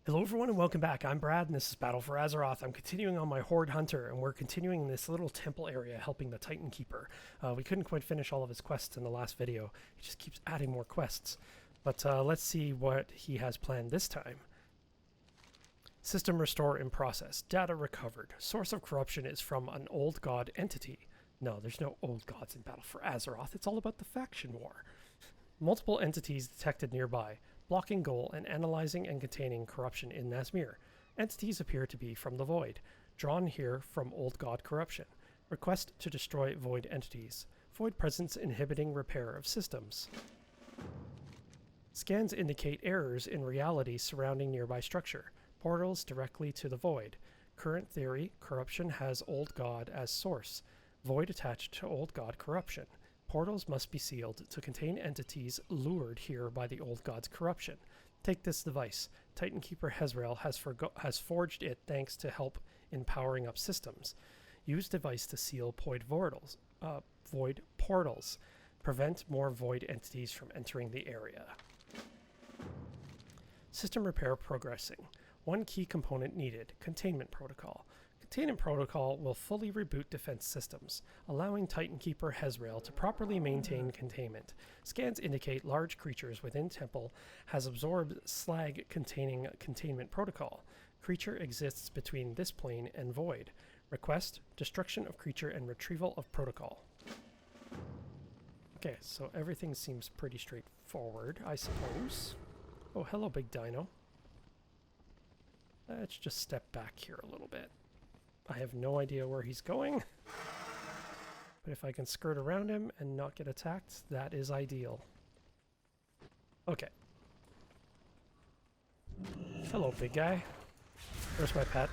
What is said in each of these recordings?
Hello everyone and welcome back. I'm Brad and this is Battle for Azeroth. I'm continuing on my Horde Hunter and we're continuing in this little temple area helping the Titan Keeper. We couldn't quite finish all of his quests in the last video. He just keeps adding more quests. But let's see what he has planned this time. System restore in process. Data recovered. Source of corruption is from an old god entity. No, there's no old gods in Battle for Azeroth. It's all about the faction war. Multiple entities detected nearby. Blocking goal and analyzing and containing corruption in Nazmir. Entities appear to be from the Void. Drawn here from Old God corruption. Request to destroy Void entities. Void presence inhibiting repair of systems. Scans indicate errors in reality surrounding nearby structure. Portals directly to the Void. Current theory, corruption has Old God as source. Void attached to Old God corruption. Portals must be sealed to contain entities lured here by the Old God's corruption. Take this device. Titan Keeper Hezrael has forged it thanks to help in powering up systems. Use device to seal void portals. Prevent more void entities from entering the area. System repair progressing. One key component needed. Containment protocol. Containment protocol will fully reboot defense systems, allowing Titan Keeper Hezrael to properly maintain containment. Scans indicate large creatures within temple has absorbed slag containing containment protocol. Creature exists between this plane and void. Request destruction of creature and retrieval of protocol. Okay, so everything seems pretty straightforward, I suppose. Oh, hello, big dino. Let's just step back here a little bit. I have no idea where he's going, but if I can skirt around him and not get attacked, that is ideal. Okay. Hello, big guy. Where's my pet?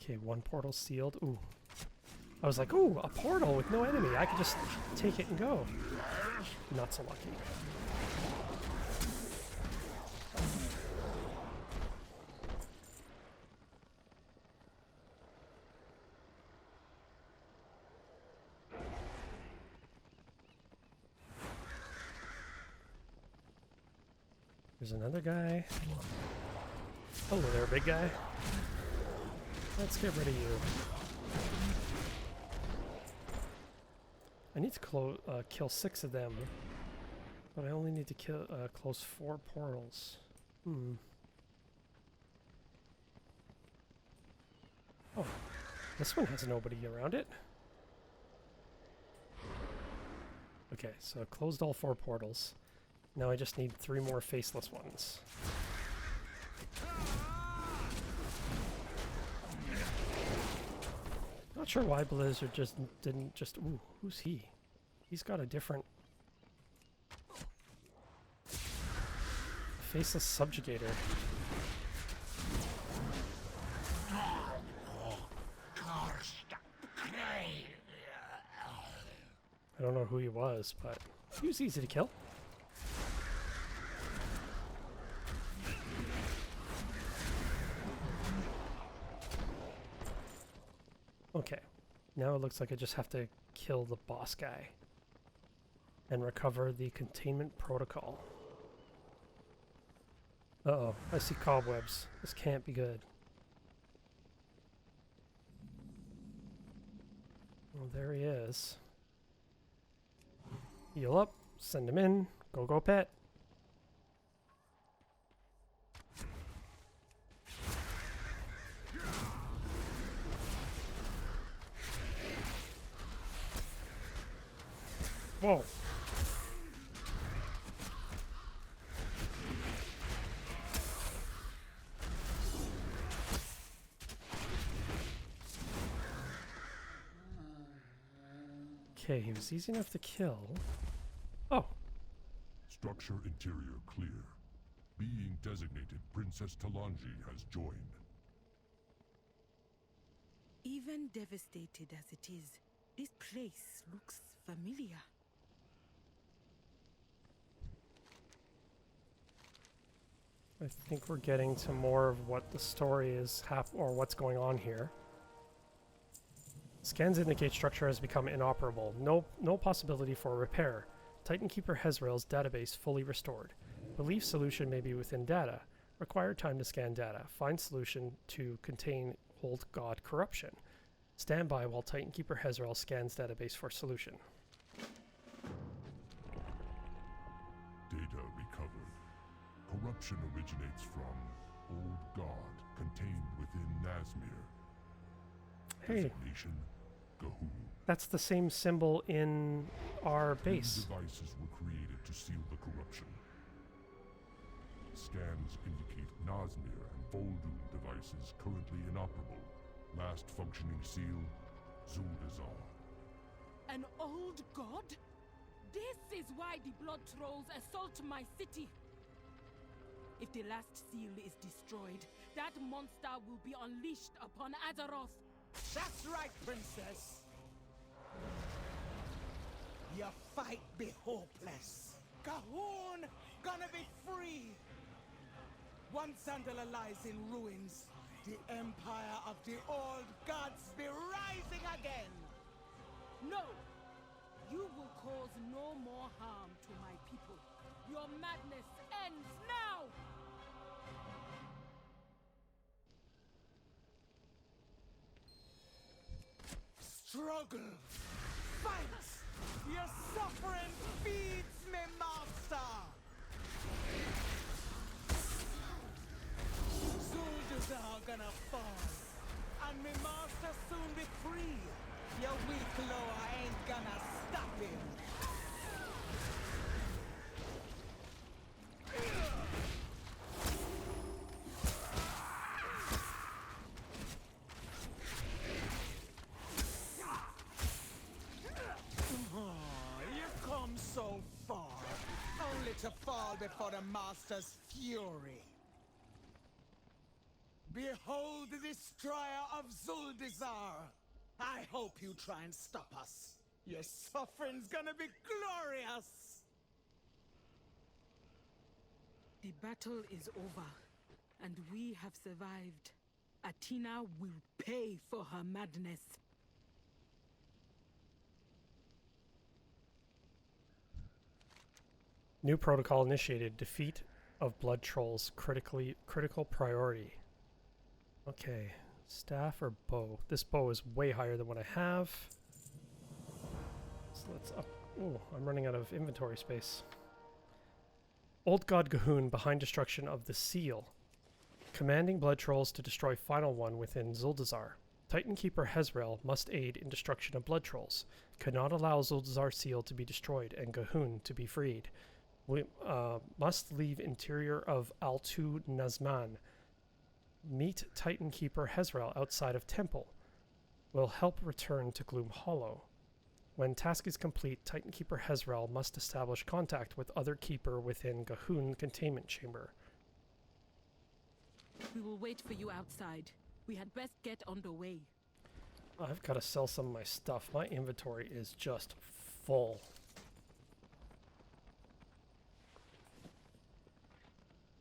Okay, one portal sealed. Ooh. I was like, ooh, a portal with no enemy. I could just take it and go. Not so lucky. There's another guy. Hello there, big guy. Let's get rid of you. I need to kill 6 of them, but I only need to close 4 portals. Oh, this one has nobody around it. Okay, so I closed all 4 portals. Now I just need 3 more faceless ones. Not sure why Blizzard just didn't just... Ooh, who's he? He's got a different... Faceless Subjugator. I don't know who he was, but he was easy to kill. Okay, now it looks like I just have to kill the boss guy and recover the containment protocol. Uh-oh, I see cobwebs. This can't be good. Well, there he is. Heal up, send him in, go pet. Whoa. Okay, he was easy enough to kill. Oh. Structure interior clear. Being designated Princess Talanji has joined. Even devastated as it is, this place looks familiar. I think we're getting to more of what the story is or what's going on here. Scans indicate structure has become inoperable. No possibility for repair. Titan Keeper Hezreel's database fully restored. Belief solution may be within data. Required time to scan data. Find solution to contain Old God corruption. Stand by while Titan Keeper Hezreel scans database for solution. Data recovered. Corruption originates from Old God contained within Nazmir. Hey, Designation, Gahoon. that's the same symbol in our base. Devices were created to seal the corruption. Scans indicate Nazmir and Voldoon devices currently inoperable. Last functioning seal, Zuldazar. An old god? This is why the blood trolls assault my city. If the last seal is destroyed, that monster will be unleashed upon Azeroth. That's right, princess. Your fight be hopeless. Gahoon gonna be free. Once Andala lies in ruins, the empire of the old gods be rising again. No! You will cause no more harm to my people. Your madness ends now! Struggle. Fight. Your suffering feeds me, master. Soldiers are gonna fall, and me master soon be free. Your weak lower ain't gonna stop him. You've come so far, only to fall before the master's fury. Behold the destroyer of Zuldazar! I hope you try and stop us. Your suffering's gonna be glorious! The battle is over, and we have survived. Athena will pay for her madness. New protocol initiated. Defeat of blood trolls. Critical priority. Okay. Staff or bow? This bow is way higher than what I have. So let's up. Oh, I'm running out of inventory space. Old God Gahoon behind destruction of the seal. Commanding blood trolls to destroy final one within Zuldazar. Titan Keeper Hezreel must aid in destruction of blood trolls. Cannot allow Zuldazar seal to be destroyed and Gahoon to be freed. We must leave interior of Altu Nazman. Meet Titan Keeper Hezreel outside of Temple. Will help return to Gloom Hollow. When task is complete, Titan Keeper Hezreel must establish contact with other Keeper within Gahoon Containment Chamber. We will wait for you outside. We had best get underway. I've got to sell some of my stuff. My inventory is just full.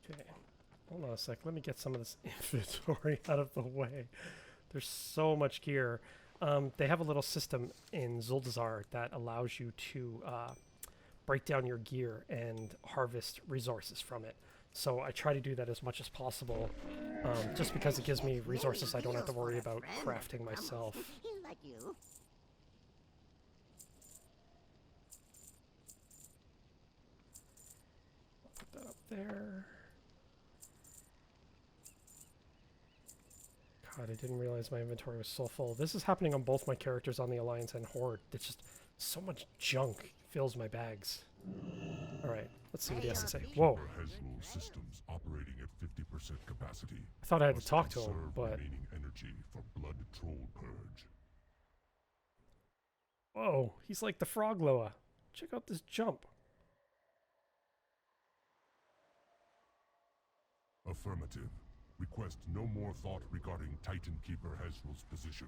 Okay, hold on a sec. Let me get some of this inventory out of the way. There's so much gear. They have a little system in Zuldazar that allows you to break down your gear and harvest resources from it. So I try to do that as much as possible, just because it gives me resources I don't have to worry about crafting myself. Like you. Put that up there. God, I didn't realize my inventory was so full. This is happening on both my characters on the Alliance and Horde. It's just so much junk fills my bags. Alright, let's see what he has to say. Whoa. Hezreel systems operating at 50% capacity. I thought I had to Must talk to him, conserve but... remaining energy for blood troll purge. Whoa, he's like the Frog Loa. Check out this jump. Affirmative. Request no more thought regarding Titan Keeper Hezreel's position.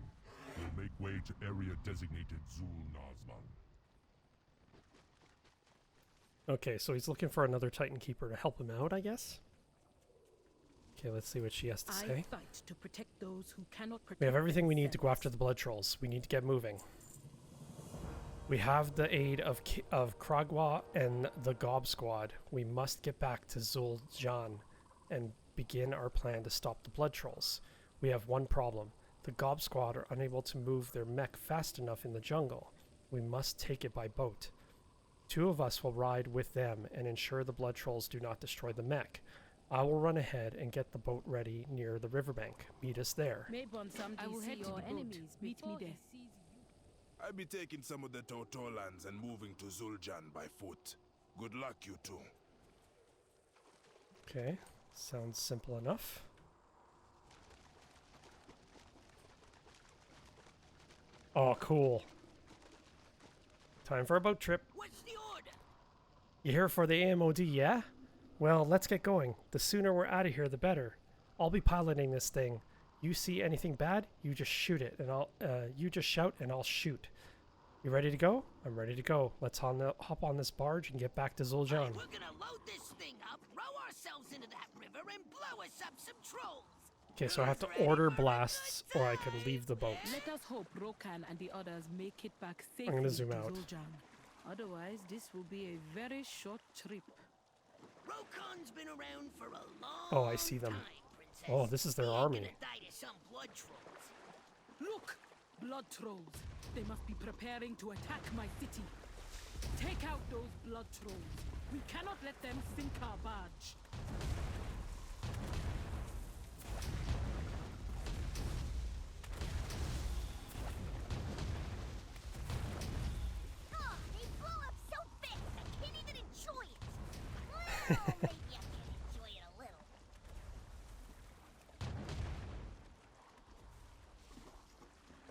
Will make way to area designated Zul Nazman. Okay, so he's looking for another Titan Keeper to help him out, I guess? Okay, let's see what she has to I say. fight to protect those who cannot protect We have everything we need to go themselves. after the blood trolls. We need to get moving. We have the aid of Kragwa and the Gob Squad. We must get back to Zul'Jan and begin our plan to stop the blood trolls. We have one problem. The Gob Squad are unable to move their mech fast enough in the jungle. We must take it by boat. 2 of us will ride with them and ensure the blood trolls do not destroy the mech. I will run ahead and get the boat ready near the riverbank. Meet us there. I will head to the enemies. Meet me there. I'll be taking some of the Totolans and moving to Zul'Jan by foot. Good luck, you two. Okay, sounds simple enough. Oh, cool. Time for a boat trip. What's the order? You here for the AMOD, yeah? Well, let's get going. The sooner we're out of here, the better. I'll be piloting this thing. You see anything bad, you just shoot it, and you just shout, and I'll shoot. You ready to go? I'm ready to go. Let's hop on this barge and get back to Zul'Jan. We're gonna load this thing up, row ourselves into that river, and blow us up some trolls. Okay, so I have to order blasts, or I can leave the boat. Let us hope Rokan and the others make it back safely I'm gonna zoom to out. Zul'Jan. Otherwise, this will be a very short trip. Rokon's been around for a long Oh, I see them. time, Princess. Oh, this is their We ain't army. gonna die to some blood trolls. Look! Blood trolls. They must be preparing to attack my city. Take out those blood trolls. We cannot let them sink our barge. Oh, they blow up so fast I can't even enjoy it. Well, maybe I can enjoy it a little.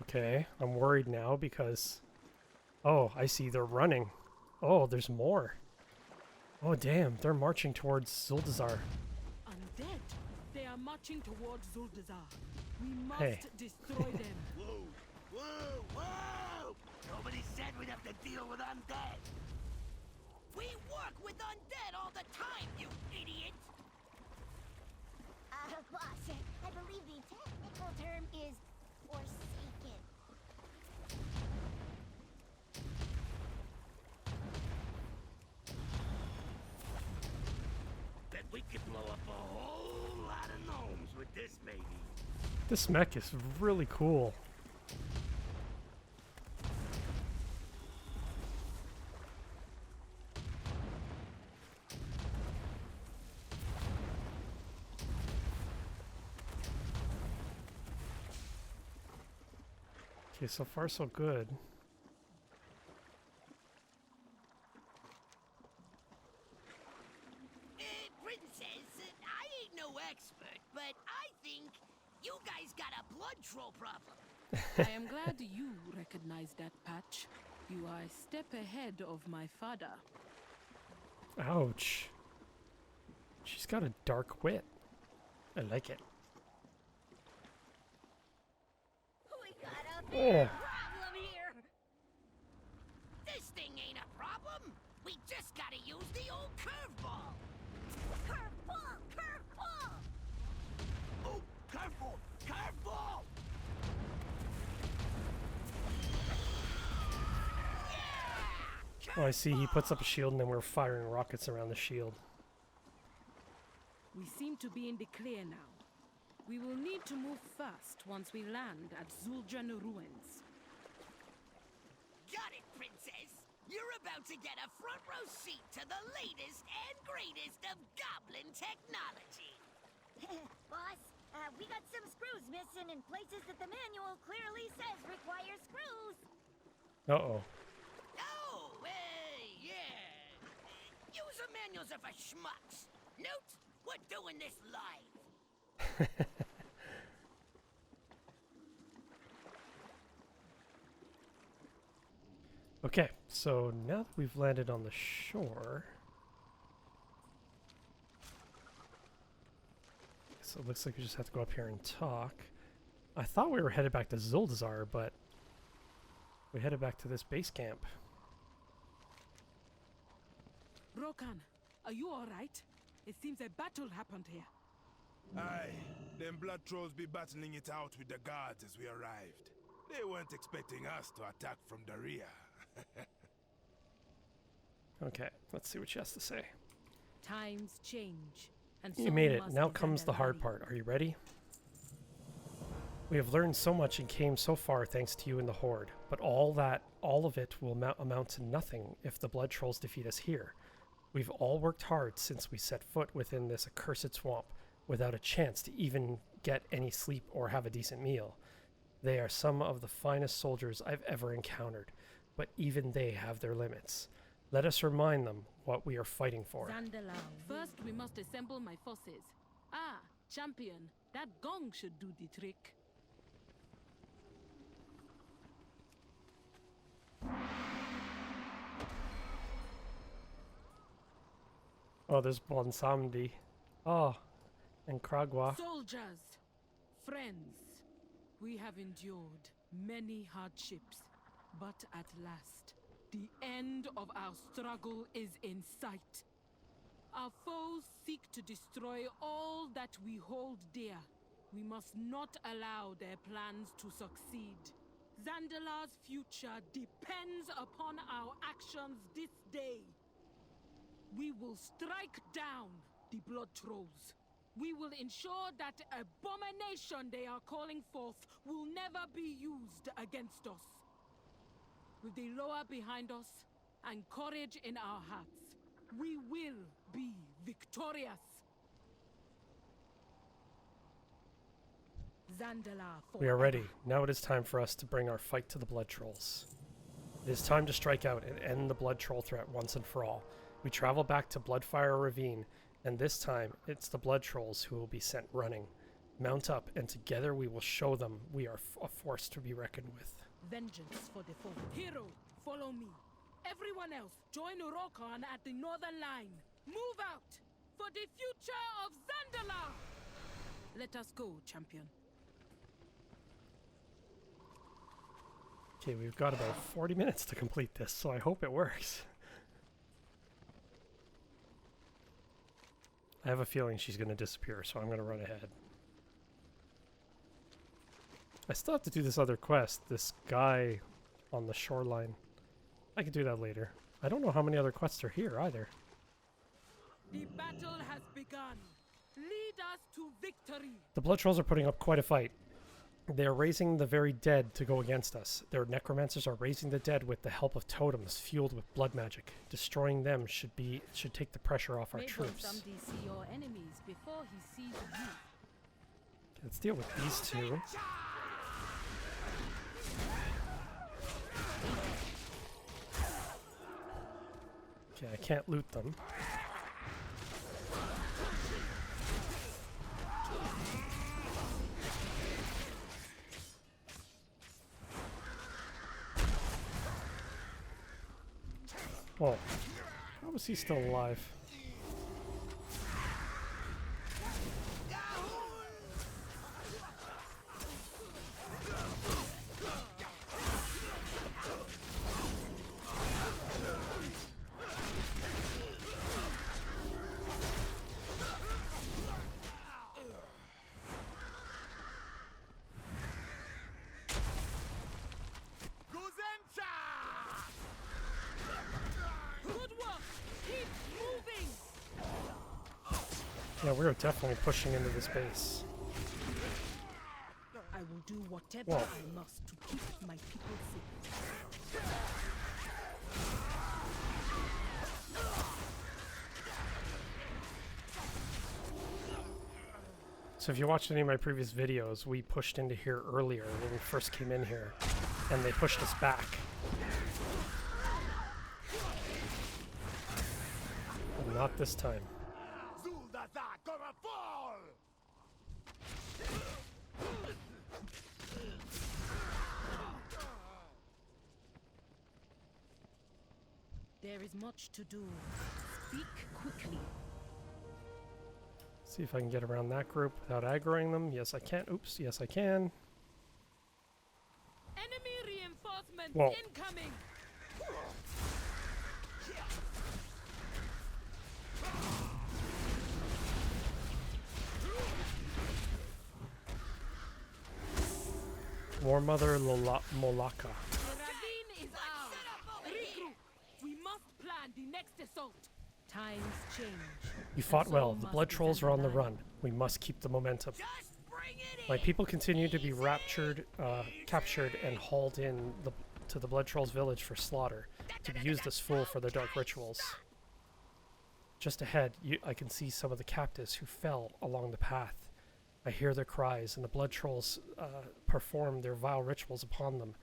Okay, I'm worried now because... Oh, I see, they're running. Oh, there's more. Oh, damn, they're marching towards Zuldazar. Undead. They are marching towards Zuldazar. We must Hey. destroy them. Whoa! Whoa! Whoa! Nobody said we'd have to deal with undead. We work with undead all the time, you idiot! Boss, I believe the technical term is forsaken. Bet we could blow up a whole lot of gnomes with this baby. This mech is really cool. Okay, so far so good. Princess, I ain't no expert, but I think you guys got a blood troll problem. I am glad you recognize that, Patch. You are a step ahead of my father. Ouch. She's got a dark wit. I like it. We got a Oh. big problem here. This thing ain't a problem. We just gotta use the old curveball. Curveball! Curveball! Oh, curveball! Curveball! Oh, I see. He puts up a shield and then we're firing rockets around the shield. We seem to be in the clear now. We will need to move fast once we land at Zul'Jan ruins. Got it, Princess. You're about to get a front row seat to the latest and greatest of goblin technology. Boss, we got some screws missing in places that the manual clearly says require screws. Uh-oh. Oh, yeah. User manuals are for schmucks. Note, we're doing this live. Okay, so now that we've landed on the shore... So it looks like we just have to go up here and talk. I thought we were headed back to Zuldazar, but we headed back to this base camp. Rokan, are you alright? It seems a battle happened here. Aye, them blood trolls be battling it out with the guards as we arrived. They weren't expecting us to attack from the rear. Okay, let's see what she has to say. Times change, and You so made it. must Now the comes the hard Zandalari. part. Are you ready? We have learned so much and came so far thanks to you and the Horde, but all of it will amount to nothing if the blood trolls defeat us here. We've all worked hard since we set foot within this accursed swamp, without a chance to even get any sleep or have a decent meal. They are some of the finest soldiers I've ever encountered, but even they have their limits. Let us remind them what we are fighting for. Zandalar. First, we must assemble my forces. Ah, champion, that gong should do the trick. Oh, there's Bonsamdi. Oh, and Kragwa. Soldiers, friends, we have endured many hardships, but at last, the end of our struggle is in sight. Our foes seek to destroy all that we hold dear. We must not allow their plans to succeed. Zandalar's future depends upon our actions this day. We will strike down the blood trolls. We will ensure that abomination they are calling forth will never be used against us. With the Loa behind us and courage in our hearts, we will be victorious. Zandalar We are ready. Now it is time for us to bring our fight to the blood trolls. It is time to strike out and end the blood troll threat once and for all. We travel back to Bloodfire Ravine, and this time it's the blood trolls who will be sent running. Mount up, and together we will show them we are a force to be reckoned with. Vengeance for the foe. Hero, follow me. Everyone else, join Urokon at the northern line. Move out for the future of Zandalar. Let us go, champion. Okay, we've got about 40 minutes to complete this, so I hope it works. I have a feeling she's going to disappear, so I'm going to run ahead. I still have to do this other quest, this guy on the shoreline. I can do that later. I don't know how many other quests are here either. The battle has begun. Lead us to victory. The blood trolls are putting up quite a fight. They are raising the very dead to go against us. Their necromancers are raising the dead with the help of totems fueled with blood magic. Destroying them should take the pressure off our troops. Somebody see your enemies before he sees you. Okay, let's deal with these two. Okay, I can't loot them. Oh, how was he still alive? Yeah, we're definitely pushing into this base. I will do whatever Whoa. I must to keep my people safe. So if you watched any of my previous videos, we pushed into here earlier when we first came in here, and they pushed us back. But not this time. There is much to do. Speak quickly. See if I can get around that group without aggroing them. Yes, I can. Oops, yes, I can. Enemy reinforcements Whoa. incoming. War Mother Molaka. The ravine is ours. Regroup. We must plan the next assault. Times change. You fought And so well. The must blood the trolls are on the Zandalari. run. We must keep the momentum. Just bring it My in. people continue to be captured and hauled in to the blood trolls' village for slaughter, to be used as fuel for their dark rituals. Just ahead, I can see some of the captives who fell along the path. I hear their cries, and the blood trolls perform their vile rituals upon them.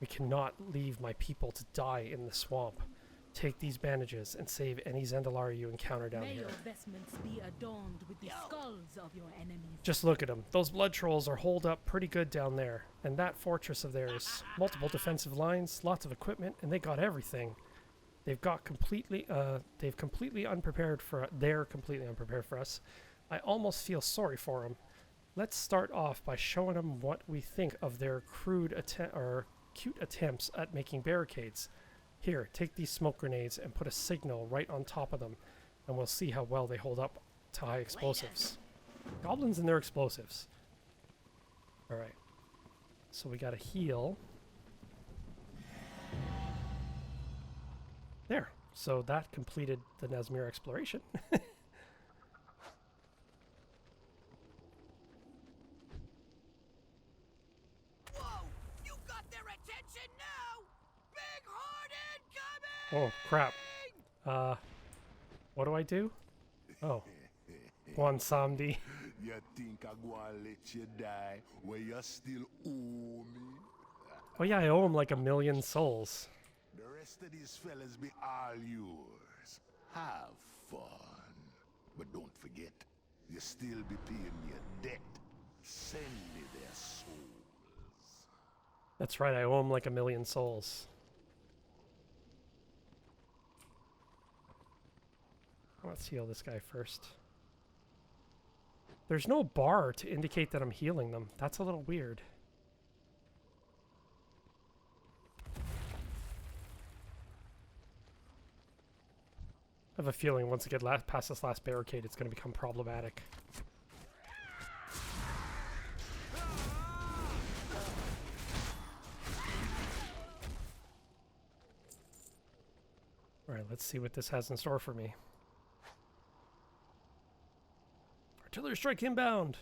We cannot leave my people to die in the swamp. Take these bandages and save any Zandalari you encounter down May here. your vestments be adorned with the skulls of your enemies. Just look at them. Those blood trolls are holed up pretty good down there. And that fortress of theirs, multiple defensive lines, lots of equipment, and they got everything. They're completely unprepared for us. I almost feel sorry for them. Let's start off by showing them what we think of their cute attempts at making barricades. Here, take these smoke grenades and put a signal right on top of them, and we'll see how well they hold up to high explosives. Goblins and their explosives. Alright. So we gotta heal. There. So that completed the Nazmir exploration. Whoa! You got their attention now! Big Horde incoming! Oh, crap. What do I do? Oh. Juan Samdi. You think I'm gonna let you die when you still owe me? Oh yeah, I owe him like 1 million souls. The rest of these fellas be all yours. Have fun. But don't forget, you still be paying me a debt. Send me their souls. That's right, I owe him like 1 million souls. Let's heal this guy first. There's no bar to indicate that I'm healing them. That's a little weird. I have a feeling once I get past this last barricade, it's going to become problematic. Alright, let's see what this has in store for me. Artillery strike inbound!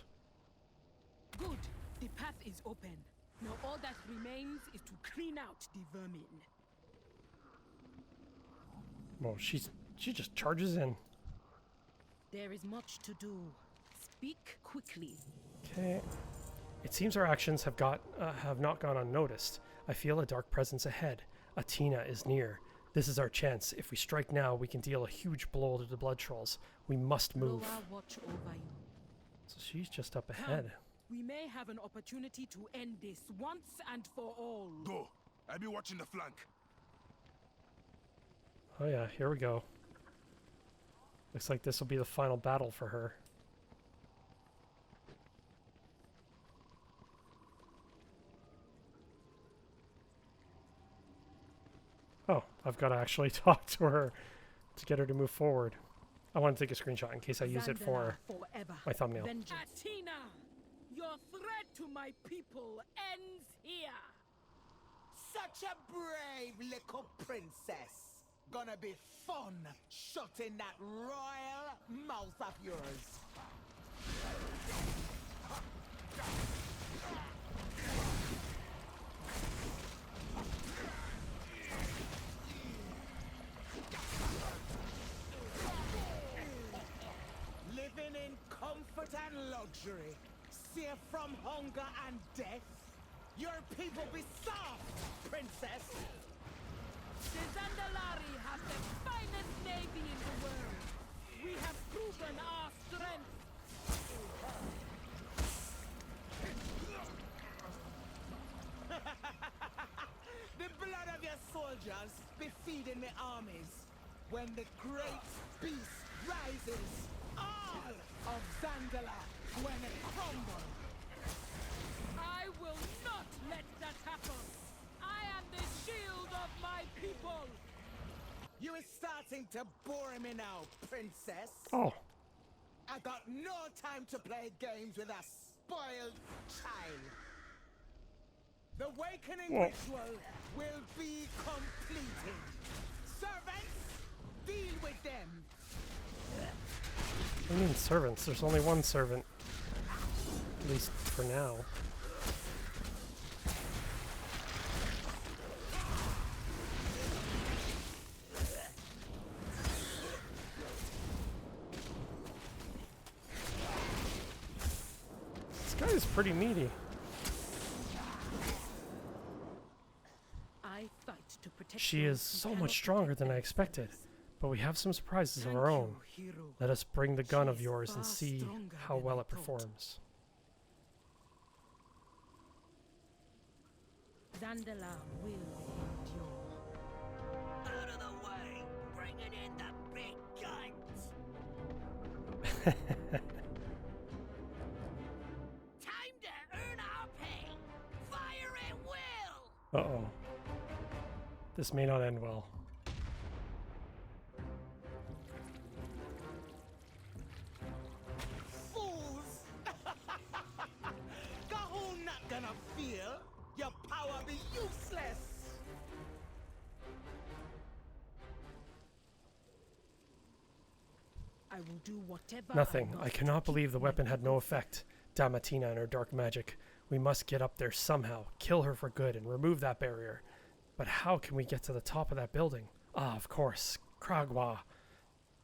Good. The path is open. Now all that remains is to clean out the vermin. Well, she just charges in. There is much to do. Speak quickly. Okay. It seems our actions have not gone unnoticed. I feel a dark presence ahead. Atina is near. This is our chance. If we strike now, we can deal a huge blow to the blood trolls. We must move. Loa watch over you. So she's just up Come. ahead. We may have an opportunity to end this once and for all. Go. I'll be watching the flank. Oh yeah, here we go. Looks like this will be the final battle for her. Oh, I've got to actually talk to her to get her to move forward. I want to take a screenshot in case I use it for forever. my thumbnail. Atina, your threat to my people ends here. Such a brave little princess. Gonna be fun shutting that royal mouth of yours. Living in comfort and luxury, safe from hunger and death. Your people be soft, princess. The Zandalari have the finest navy in the world. We have proven our strength. The blood of your soldiers be feeding the armies. When the great beast rises, all of Zandala when it crumble. I will not let that happen. I am the shield of my people. You is starting to bore me now, princess. Oh, I got no time to play games with a spoiled child. The awakening Whoa. ritual will be completed. Servants, deal with them. What do you mean servants? There's only one servant. At least for now. This guy is pretty meaty. I fight to protect She those is who so cannot much stronger protect than I themselves. expected. But we have some surprises of Thank our you, own. hero. Let us bring the gun She of is yours and far see stronger how than well I it thought. performs. Zandala will endure. Out of the way! Bringing in the big guns! Time to earn our pay! Fire at will! Uh-oh. This may not end well. Fools! Gahul not gonna feel your power be useless. I will do whatever. Nothing. I I must cannot to believe keep the my weapon had no people safe. effect. Damatina and her dark magic. We must get up there somehow, kill her for good, and remove that barrier. But how can we get to the top of that building? Ah, of course. Kragwa.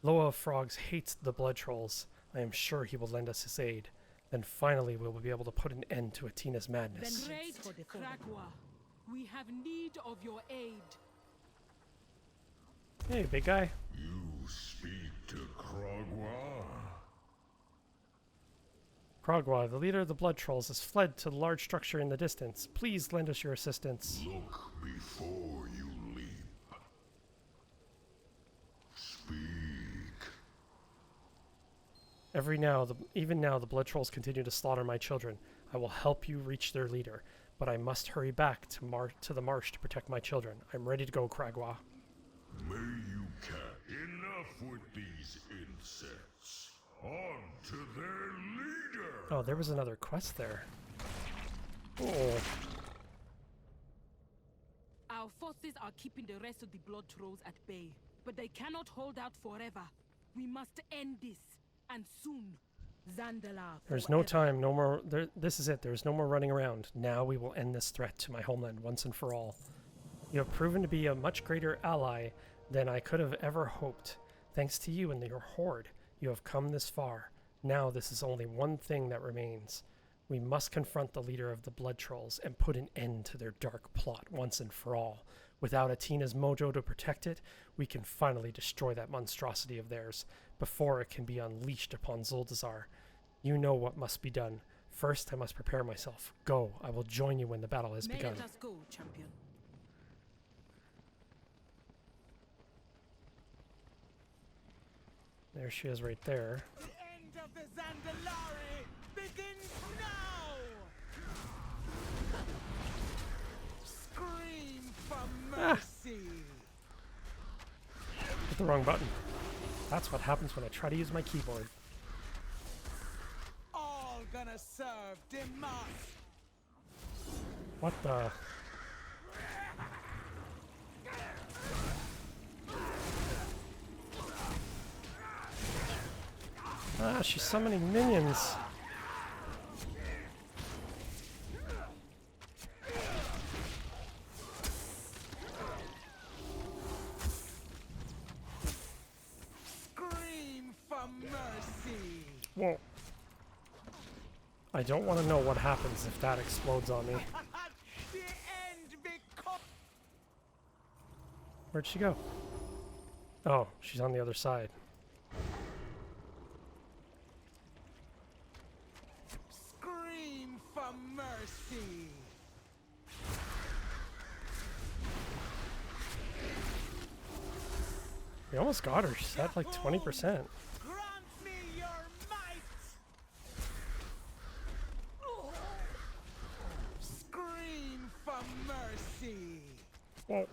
Loa of Frogs hates the blood trolls. I am sure he will lend us his aid. Then finally we will be able to put an end to Atina's madness. Great for the Horde. Kragwa, we have need of your aid. Hey, big guy. You speak to Krogwa? Kragwa, the leader of the blood trolls, has fled to the large structure in the distance. Please lend us your assistance. Look before you leap. Speak. Even now, the blood trolls continue to slaughter my children. I will help you reach their leader, but I must hurry back to the marsh to protect my children. I'm ready to go, Kragwa. May you enough with these insects. On to their leader. Oh, there was another quest there. Oh, Our forces are keeping the rest of the blood trolls at bay, but they cannot hold out forever. We must end this, and soon. Zandala. there's no forever. time, no more. This is it. There's no more running around. Now we will end this threat to my homeland once and for all. You have proven to be a much greater ally than I could have ever hoped. Thanks to you and your horde, you have come this far. Now this is only one thing that remains. We must confront the leader of the blood trolls and put an end to their dark plot once and for all. Without Atina's mojo to protect it, we can finally destroy that monstrosity of theirs before it can be unleashed upon Zuldazar. You know what must be done. First, I must prepare myself. Go, I will join you when the battle has May begun. let us go, champion. There she is right there. The end of the Zandalari begins now! Scream for mercy! Hit the wrong button. That's what happens when I try to use my keyboard. All gonna serve Demas! What the? Ah, she's summoning minions. Scream for mercy! Whoa. I don't want to know what happens if that explodes on me. The end becomes... Where'd she go? Oh, she's on the other side. Scream for mercy! We almost got her. She's at like 20%. Grant me your might! Scream for mercy! Whoa.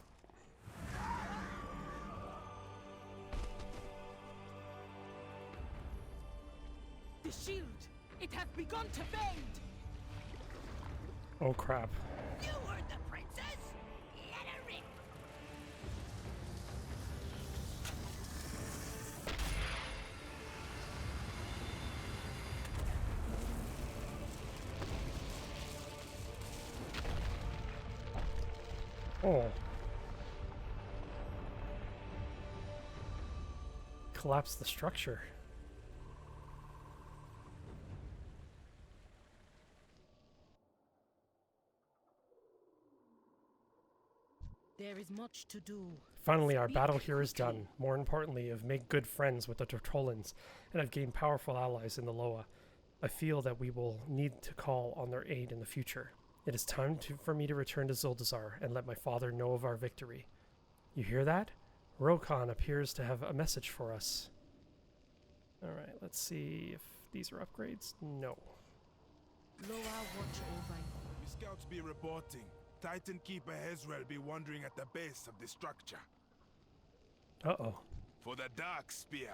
The shield! It has begun to fade! Oh crap. You were Oh. Collapse the structure. There is much to do. Finally, our Speak battle here is quickly. done. More importantly, I've made good friends with the Tortolans, and I've gained powerful allies in the Loa. I feel that we will need to call on their aid in the future. It is time for me to return to Zuldazar and let my father know of our victory. You hear that? Rokhan appears to have a message for us. Alright, let's see if these are upgrades. No. Loa watch over you. The scouts be reporting. Titan Keeper Hezrel be wandering at the base of the structure. Uh-oh. For the Dark Spear.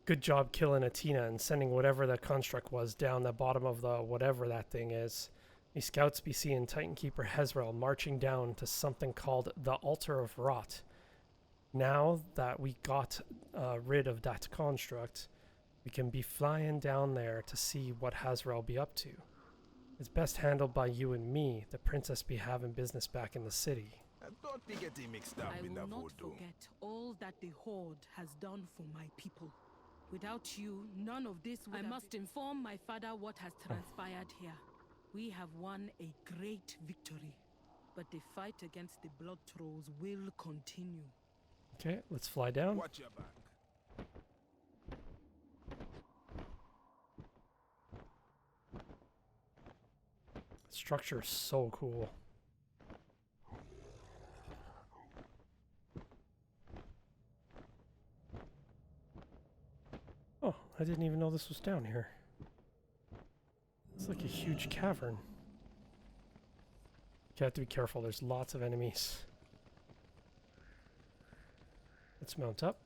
Good job killing Atina and sending whatever that construct was down the bottom of the whatever that thing is. Me scouts be seeing Titan Keeper Hezrel marching down to something called the Altar of Rot. Now that we got rid of that construct, we can be flying down there to see what Hezrel be up to. It's best handled by you and me. The princess be having business back in the city. Don't be getting mixed up I in the will not voodoo. forget all that the Horde has done for my people. Without you, none of this would I must inform my father what has transpired here. We have won a great victory, but the fight against the Blood Trolls will continue. Okay, let's fly down. Watch your back. Structure is so cool. Oh, I didn't even know this was down here. It's like a huge cavern. You have to be careful, there's lots of enemies. Let's mount up.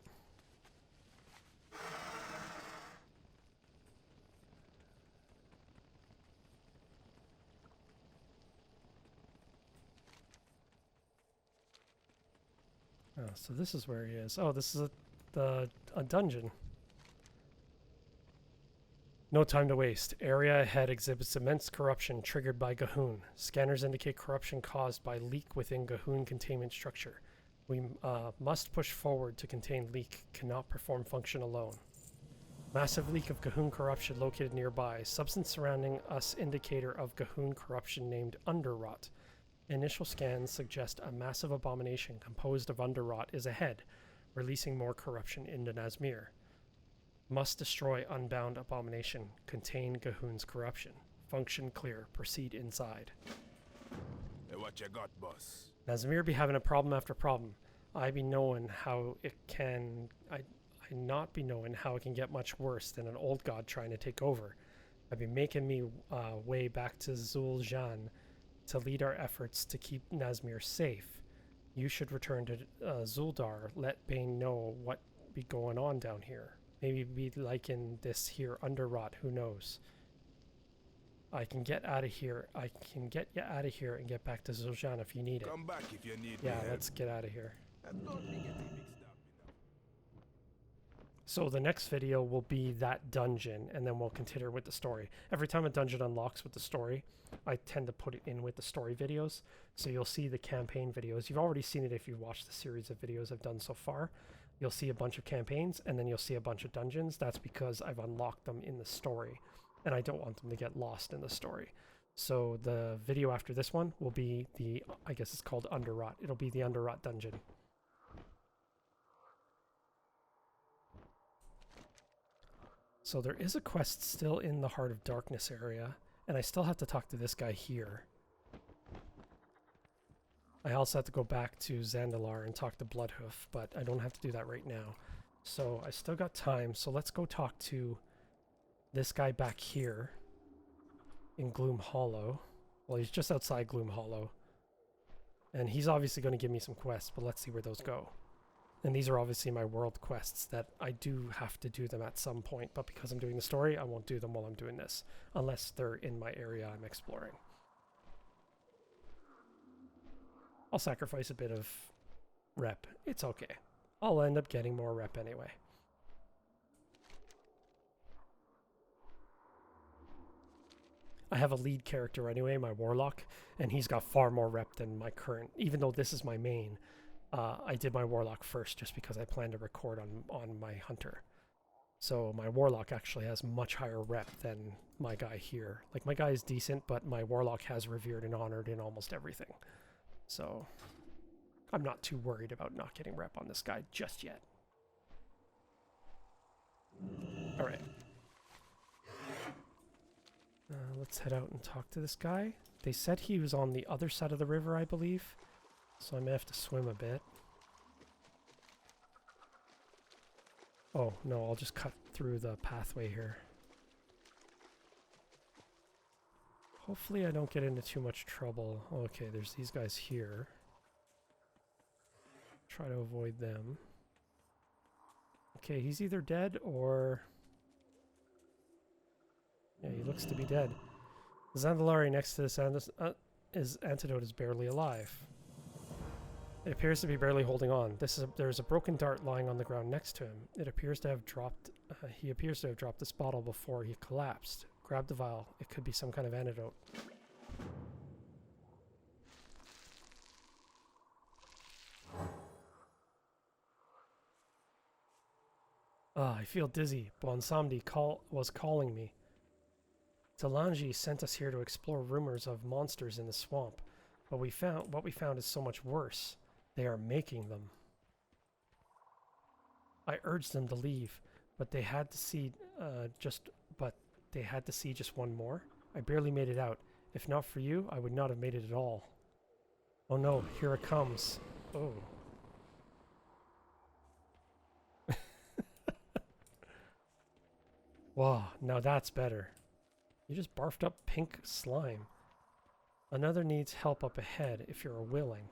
Oh, so this is where he is. Oh, this is a dungeon. No time to waste. Area ahead exhibits immense corruption triggered by Gahoon. Scanners indicate corruption caused by leak within Gahoon containment structure. We must push forward to contain leak. Cannot perform function alone. Massive leak of Gahoon corruption located nearby. Substance surrounding us indicator of Gahoon corruption named Underrot. Initial scans suggest a massive abomination composed of Underrot is ahead, releasing more corruption into Nazmir. Must destroy Unbound Abomination. Contain Gahoon's corruption. Function clear. Proceed inside. Hey, what you got, boss? Nazmir be having a problem after problem. I be knowing how it can... I not be knowing how it can get much worse than an old god trying to take over. I be making me way back to Zul'Jan to lead our efforts to keep Nazmir safe. You should return to Zuldar. Let Bane know what be going on down here. Maybe be like in this here Underrot, who knows. I can get out of here. I can get you out of here and get back to Zul'Jan if you need it. Come back if you need Yeah, me. let's get out of here. And don't be getting mixed up in the... So the next video will be that dungeon, and then we'll continue with the story. Every time a dungeon unlocks with the story, I tend to put it in with the story videos. So you'll see the campaign videos. You've already seen it if you've watched the series of videos I've done so far. You'll see a bunch of campaigns, and then you'll see a bunch of dungeons. That's because I've unlocked them in the story, and I don't want them to get lost in the story. So the video after this one will be the, I guess it's called Underrot. It'll be the Underrot dungeon. So there is a quest still in the Heart of Darkness area, and I still have to talk to this guy here. I also have to go back to Zandalar and talk to Bloodhoof, but I don't have to do that right now. So I still got time, so let's go talk to this guy back here in Gloom Hollow. Well, he's just outside Gloom Hollow. And he's obviously going to give me some quests, but let's see where those go. And these are obviously my world quests that I do have to do them at some point, but because I'm doing the story, I won't do them while I'm doing this, unless they're in my area I'm exploring. I'll sacrifice a bit of rep. It's okay. I'll end up getting more rep anyway. I have a lead character anyway, my Warlock, and he's got far more rep than my current. Even though this is my main, I did my Warlock first just because I plan to record on my Hunter. So my Warlock actually has much higher rep than my guy here. Like, my guy is decent, but my Warlock has revered and honored in almost everything. So I'm not too worried about not getting rep on this guy just yet. Alright. Let's head out and talk to this guy. They said he was on the other side of the river, I believe. So I may have to swim a bit. Oh, no, I'll just cut through the pathway here. Hopefully I don't get into too much trouble. Okay, there's these guys here. Try to avoid them. Okay, he's either dead or... yeah, he looks to be dead. The Zandalari next to this antidote is barely alive. It appears to be barely holding on. There's a broken dart lying on the ground next to him. It appears to have dropped. He appears to have dropped this bottle before he collapsed. Grab the vial. It could be some kind of antidote. I feel dizzy. Bonsamdi was calling me. Talanji sent us here to explore rumors of monsters in the swamp, but what we found is so much worse. They are making them. I urged them to leave, but they had to see just one more. I barely made it out. If not for you, I would not have made it at all. Oh no, here it comes. Oh. Wow, now that's better. You just barfed up pink slime. Another needs help up ahead if you're willing.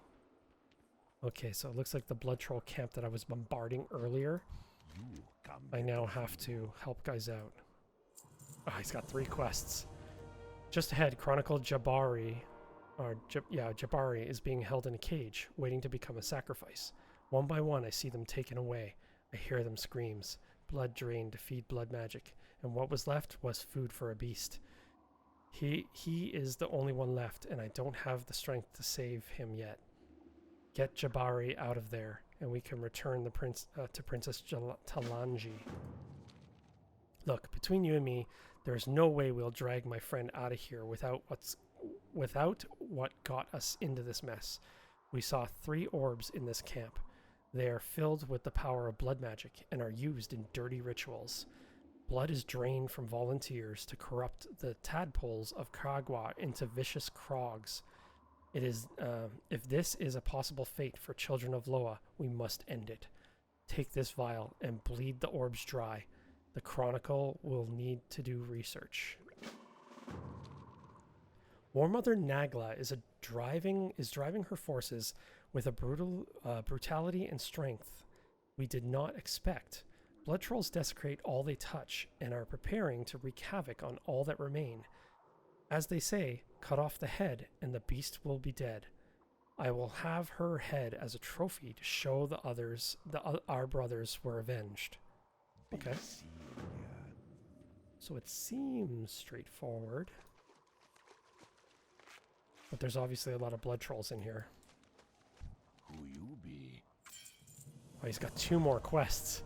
Okay, so it looks like the blood troll camp that I was bombarding earlier. I now have to help guys out. Oh, he's got 3 quests. Just ahead, Chronicle Jabari, Jabari is being held in a cage, waiting to become a sacrifice. One by one, I see them taken away. I hear them screams. Blood drained to feed blood magic, and what was left was food for a beast. He is the only one left, and I don't have the strength to save him yet. Get Jabari out of there, and we can return the to Princess Talanji. Look, between you and me, there's no way we'll drag my friend out of here without what got us into this mess. We saw 3 orbs in this camp. They are filled with the power of blood magic and are used in dirty rituals. Blood is drained from volunteers to corrupt the tadpoles of Kragwa into vicious krogs. It is, if this is a possible fate for children of Loa, we must end it. Take this vial and bleed the orbs dry. The Chronicle will need to do research. War Mother Nagla is driving her forces with a brutality and strength we did not expect. Blood trolls desecrate all they touch and are preparing to wreak havoc on all that remain. As they say, cut off the head and the beast will be dead. I will have her head as a trophy to show the others our brothers were avenged. Okay. So it seems straightforward. But there's obviously a lot of blood trolls in here. Who you be? Oh, he's got 2 more quests.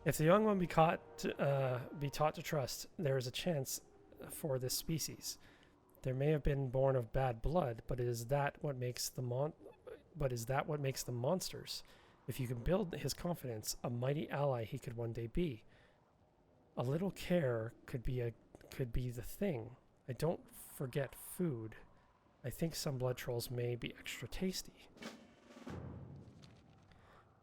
If the young one be taught to trust, there is a chance for this species. There may have been born of bad blood, but is that what makes them monsters? If you can build his confidence, a mighty ally he could one day be. A little care could be the thing. I don't forget food. I think some blood trolls may be extra tasty.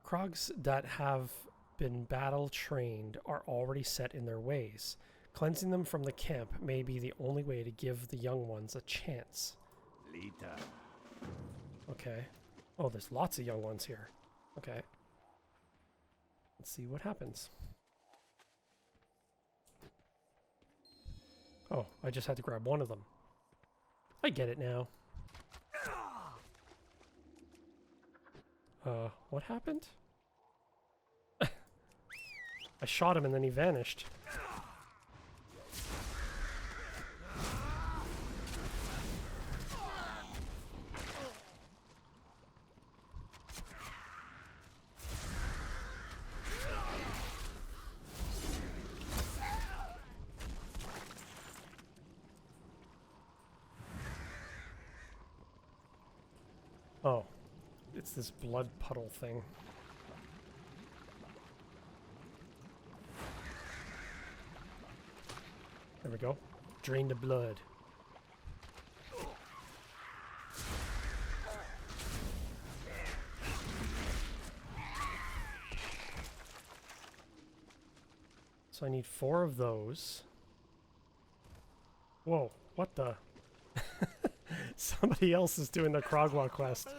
Krogs that have been battle trained are already set in their ways. Cleansing them from the camp may be the only way to give the young ones a chance. Later. Okay. Oh, there's lots of young ones here. Okay. Let's see what happens. Oh, I just had to grab one of them. I get it now. What happened? I shot him and then he vanished. Oh, it's this blood puddle thing. There we go. Drain the blood. So I need 4 of those. Whoa, what the? Somebody else is doing the Krogwa quest. Blood,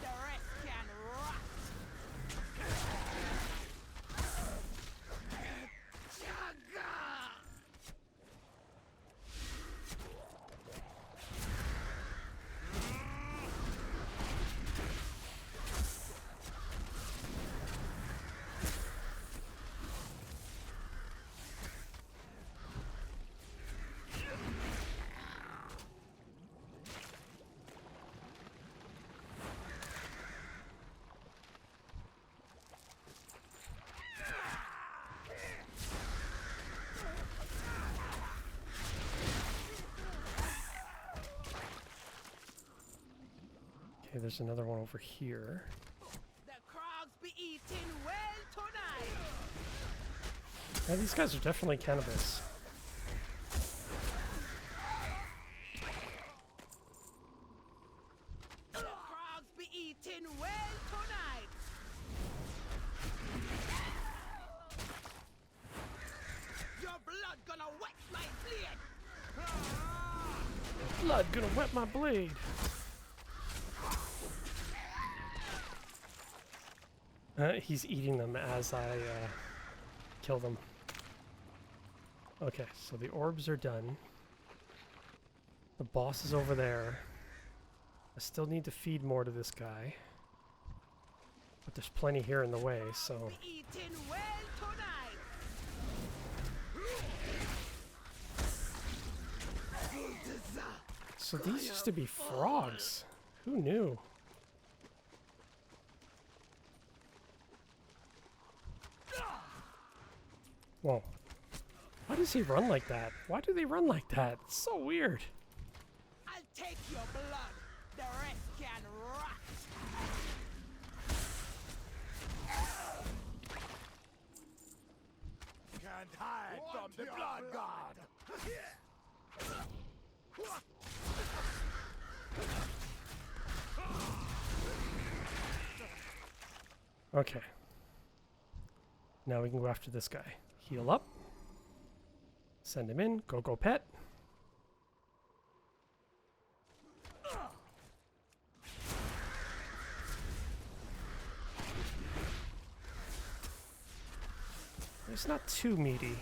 the rest can rot. Okay, there's another one over here. The crogs be eating well tonight. Yeah, these guys are definitely cannibals. The crogs be eating well tonight. Your blood gonna wet my blade. Blood gonna wet my blade. He's eating them as I kill them. Okay, so the orbs are done. The boss is over there. I still need to feed more to this guy. But there's plenty here in the way, so... Be eating well tonight. So these used to be frogs. Who knew? Whoa. Why does he run like that? Why do they run like that? It's so weird. I'll take your blood. The rest can rot. Can't hide from the blood god. Okay. Now we can go after this guy. Heal up. Send him in. Go, go, pet. It's not too meaty.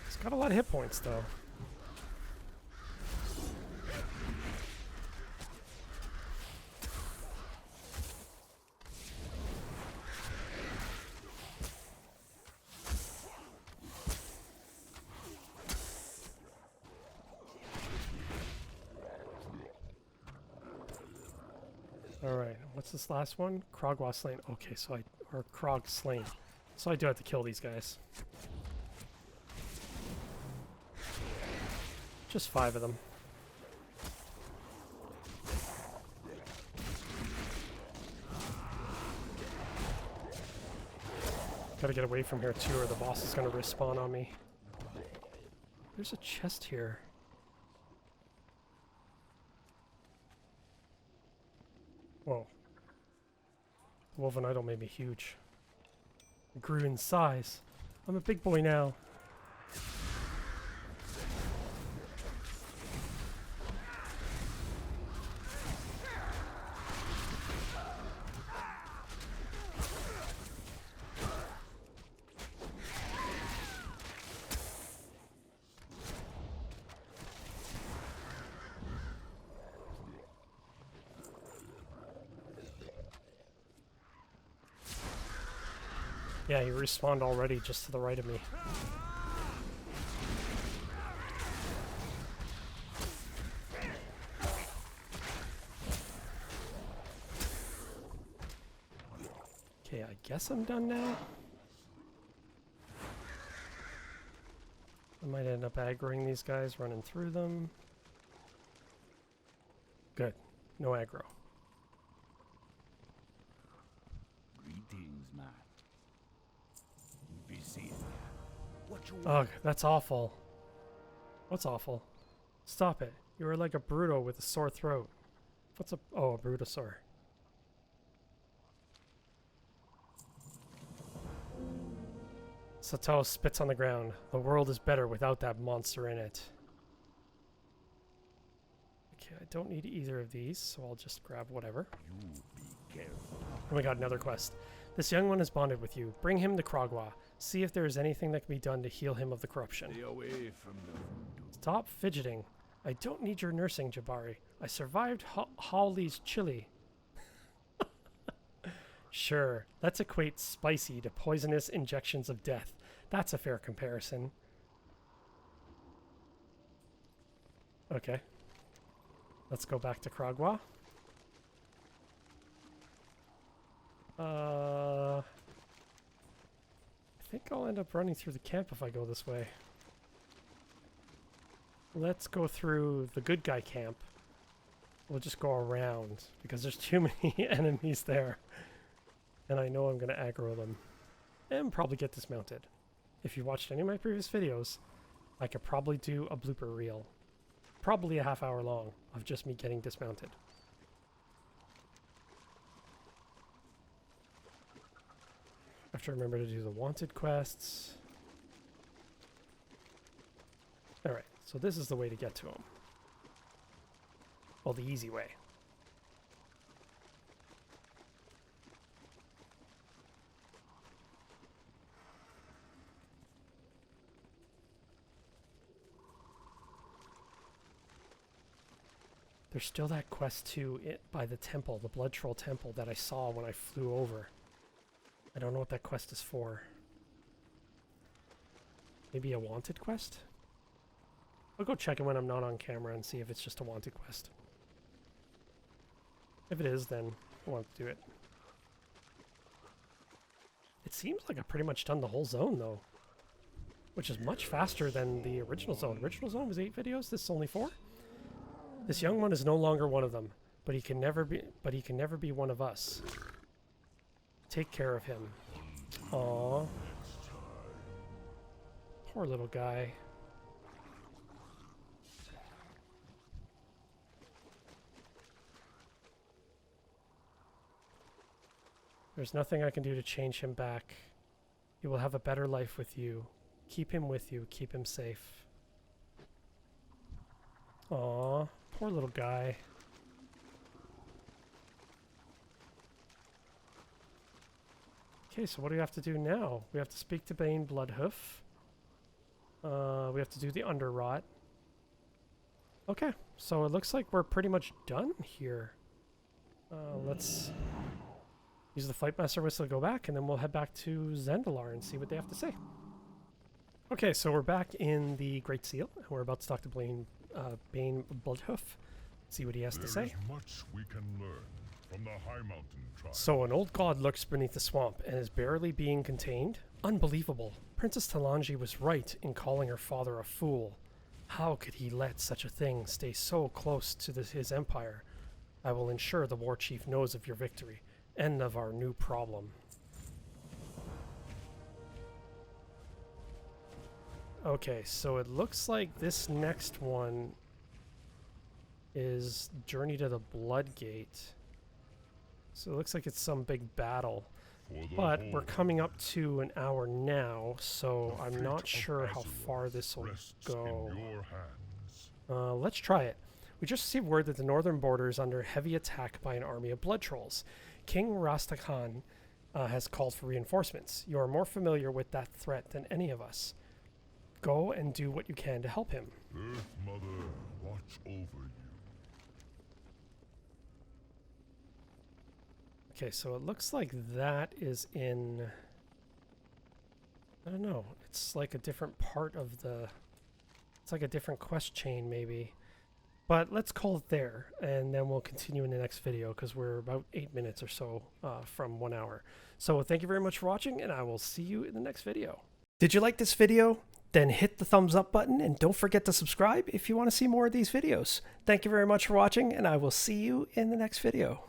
It's got a lot of hit points, though. Alright, what's this last one? Krogwa slain. Okay, so or Krog slain. So I do have to kill these guys. Just 5 of them. Gotta get away from here too, or the boss is gonna respawn on me. There's a chest here. Whoa. The Woven Idol made me huge. I grew in size. I'm a big boy now. Yeah, he respawned already just to the right of me. Okay, I guess I'm done now. I might end up aggroing these guys, running through them. Good. No aggro. what you Ugh, that's awful. What's awful? Stop it. You are like a Bruto with a sore throat. What's a... Oh, a Brutosaur. Sato spits on the ground. The world is better without that monster in it. Okay, I don't need either of these, so I'll just grab whatever. You be careful. Oh my god, another quest. This young one is bonded with you. Bring him to Kragwa. See if there is anything that can be done to heal him of the corruption. Stay away from the voodoo. Stop fidgeting. I don't need your nursing, Jabari. I survived Hawley's chili. Sure, let's equate spicy to poisonous injections of death. That's a fair comparison. Okay. Let's go back to Kragwa. I think I'll end up running through the camp if I go this way. Let's go through the good guy camp. We'll just go around because there's too many enemies there. And I know I'm going to aggro them. And probably get dismounted. If you watched any of my previous videos, I could probably do a blooper reel. Probably a half hour long of just me getting dismounted. I have to remember to do the wanted quests. Alright, so this is the way to get to him. Well, the easy way. There's still that quest too by the temple, the Blood Troll temple that I saw when I flew over. I don't know what that quest is for. Maybe a wanted quest? I'll go check it when I'm not on camera and see if it's just a wanted quest. If it is, then I want to do it. It seems like I've pretty much done the whole zone though. Which is much faster than the original zone. Original zone was 8 videos, this is only 4. This young one is no longer one of them, but he can never be one of us. Take care of him. Aww. Poor little guy. There's nothing I can do to change him back. He will have a better life with you. Keep him with you. Keep him safe. Aww. Poor little guy. Okay, so what do we have to do now? We have to speak to Bane Bloodhoof. We have to do the Underrot. Okay, so it looks like we're pretty much done here. Let's use the Flightmaster Whistle to go back, and then we'll head back to Zandalar and see what they have to say. Okay, so we're back in the Great Seal, and we're about to talk to Bane Bloodhoof. See what he has to say. There is much we can learn from the High Mountain tribe. So an old god lurks beneath the swamp and is barely being contained? Unbelievable. Princess Talanji was right in calling her father a fool. How could he let such a thing stay so close to his empire? I will ensure the war chief knows of your victory and of our new problem. Okay, so it looks like this next one is Journey to the Bloodgate. So it looks like it's some big battle. But we're coming up to an hour now, so I'm not sure how far this will go. Let's try it. We just received word that the northern border is under heavy attack by an army of blood trolls. King Rastakhan has called for reinforcements. You are more familiar with that threat than any of us. Go and do what you can to help him. Earth Mother, watch over you. Okay, so it looks like that is in... I don't know. It's like a different part of the... It's like a different quest chain, maybe. But let's call it there, and then we'll continue in the next video, because we're about 8 minutes or so from 1 hour. So thank you very much for watching, and I will see you in the next video. Did you like this video? Then hit the thumbs up button, and don't forget to subscribe if you want to see more of these videos. Thank you very much for watching, and I will see you in the next video.